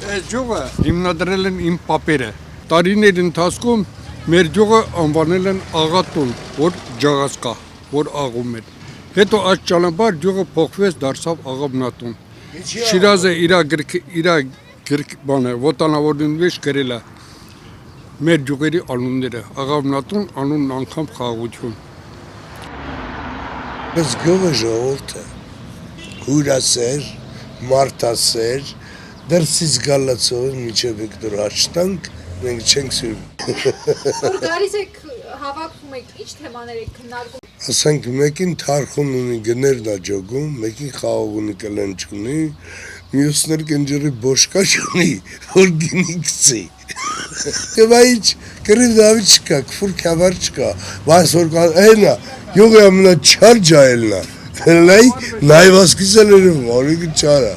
Այս ջողը հիմնադրել են իմ պապերը։ Տարիների ընթացքում մեր ջողը անվանել են աղատուն, որ ջղած կա, որ աղում էր։ Հետո այս ճանապարհ ջողը փոխվեց դարձավ աղավնատուն։ Շիրազը իր բանը ոտանավորին մեջ գրել է մեր ջողերի անունները, աղավնատուն անունն անգամ խաղաղություն։ Բայց գյուղը ժողովուրդ է, հյուրասեր, մարդասեր, դրսից գալացող մինչև Վիկտոր Հաշտանք մենք չենք սիրում։ Որ գալիս եք հավաքում եք, ի՞նչ թեմաներ եք քննարկում։ Ասենք մեկին թարխուն ունի գներն աջոգում, մեկին խաղող ունի կլենջ ունի, մյուսներ կնջրի բոշկա ունի, որ գինի գցի։ Եվ այչ կրիվ դավի չկա, կվուր կավար չկա, բայց որ էնա, յուղի ամենա չար ջայելնա, լայ նայվասկիս էլ երում, որիկը չարա։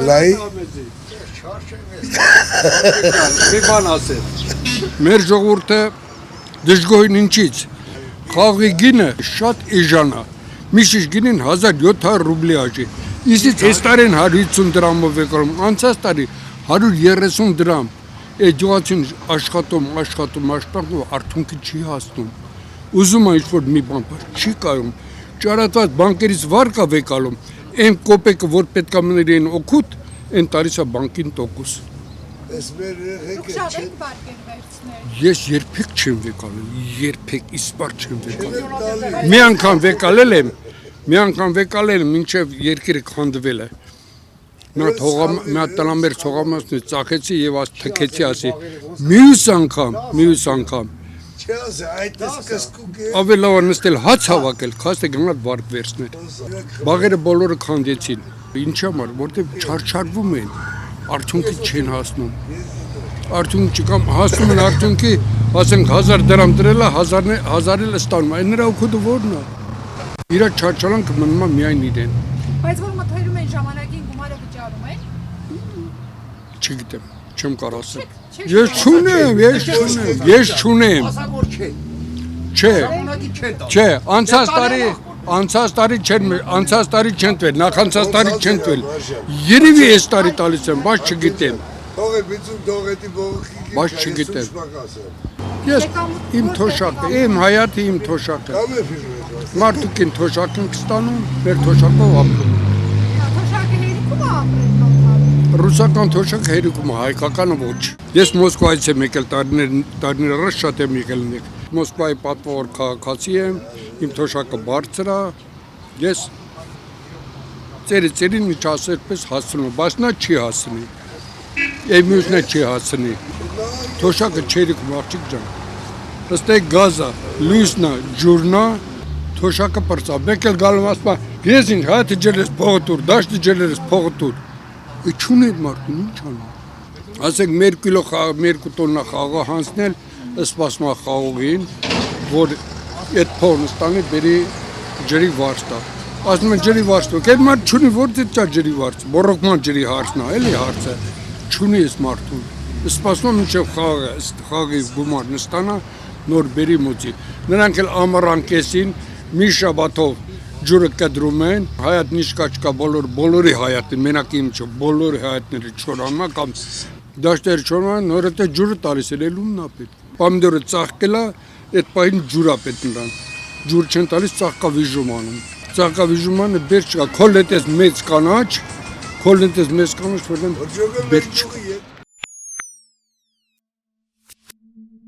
Լայ Մի բան ասել։ Մեր ժողովուրդը դժգոհին ինչից։ Խաղի գինը շատ էժան է։ Միշտ գինին 1700 ռուբլի աջի։ Իսկ այս տարին 150 դրամով եկել, անցած տարի 130 դրամ։ Այդ ջողացին աշխատում, արդյունքի չի հասնում։ Ուզում է ինչ-որ մի բան, չի կարում։ Ճարատված բանկերից վար կա վեկալում, այն կոպեկը, որ պետք է մներին օգուտ, այն տարիս է բանկին տոկուս։ Դուք շատ եք բարգեր վերցնել։ Ես երբեք չեմ վեկալել, երբեք իսպար չեմ վեկալել։ Մի անգամ վեկալել եմ, մինչև երկիրը քանդվել է։ Մի հատ տնամերձ հողամասնի ծախեցի եւ աս թքեցի ասի։ Մյուս անգամ։ Ավելի լավ նստել հաց հավաքել, քաստե գնալ վարկ վերցնել։ Բաղերը բոլորը քանդեցին։ Ինչ համար, որտեղ չարչարվում են, արդյունքի չեն հասնում։ Արդյունք չկամ, հասնում են արդյունքի, ասենք 1000 դրամ դրելա, 1000 էլ ստանում, այն նրա օգուտը որն է։ Իրա չարչարանքը մնում է միայն իրեն։ Բայց որ մթերում են ժամանակին գումարը վճարում են։ Չգիտեմ, չեմ կարող ասել։ Ես չունեմ։ Չէ, անցած տարի չեն տվել, նախանցած տարի չեն տվել։ Երևի այս տարի տալիս եմ, բայց չգիտեմ։ Բայց չգիտեմ։ Ես իմ թոշակը, իմ հայաթը իմ թոշակը։ Մարդուկ են թոշակին կստանում, մեր թոշակով ապրում։ Թոշակը հերիքում է ապրել։ Ռուսական թոշակը հերիքում է, հայկականը ոչ։ Ես Մոսկվայից եմ եկել տարիներ առաջ շատ եմ եկել մեկ։ Մոսկվայի պատվավոր քաղաքացի եմ, իմ թոշակը բարձր է, ես ծերին միջասերպես հասցնում, բայց նա չի հասցնի, և մյուսն է չի հասցնի, թոշակը չերիքում աղջիկ ջան, ըստեք գազա, լույսնա, ջուրնա, թոշակը պրծա, մեկ էլ գալում ասպա, ես ինչ հայթը ջել ես փողը տուր, դաշտը ջել ես փողը տուր, չուն էդ մարդուն, ինչ անում, ասենք մեր տոննա խաղը հանցնել, սպասում է խաղողին, որ այդ փողն ստանի բերի ջրի վարձտա, ասում են ջրի վարձտա, այդ մարդ չունի, որտեղ ճա ջրի վարձ, բորոկման ջրի հարցն է, էլի հարցը, չունի այս մարդուն, սպասում մինչև խաղի գումար նստանա, նոր բերի մոծի, նրանք էլ ամառան կեսին, մի շաբաթով ջուրը կդրում են, հայատ նիշկա չկա բոլորի հայատին, մենակ իմ չէ, բոլորի հայատները չորանա, կամ դաշտերը չորանա, նորը թե ջուրը տալիս էլ ելումն է պետք, պամիդորը ծաղկել է, այդ պահին ջուր է պետք նրան, ջուր չեն տալիս ծաղկավիժում անում, ծաղկավիժումանը բեր չկա, քոլ նետես մեծ կանաչ, որտեղ բեր չկա։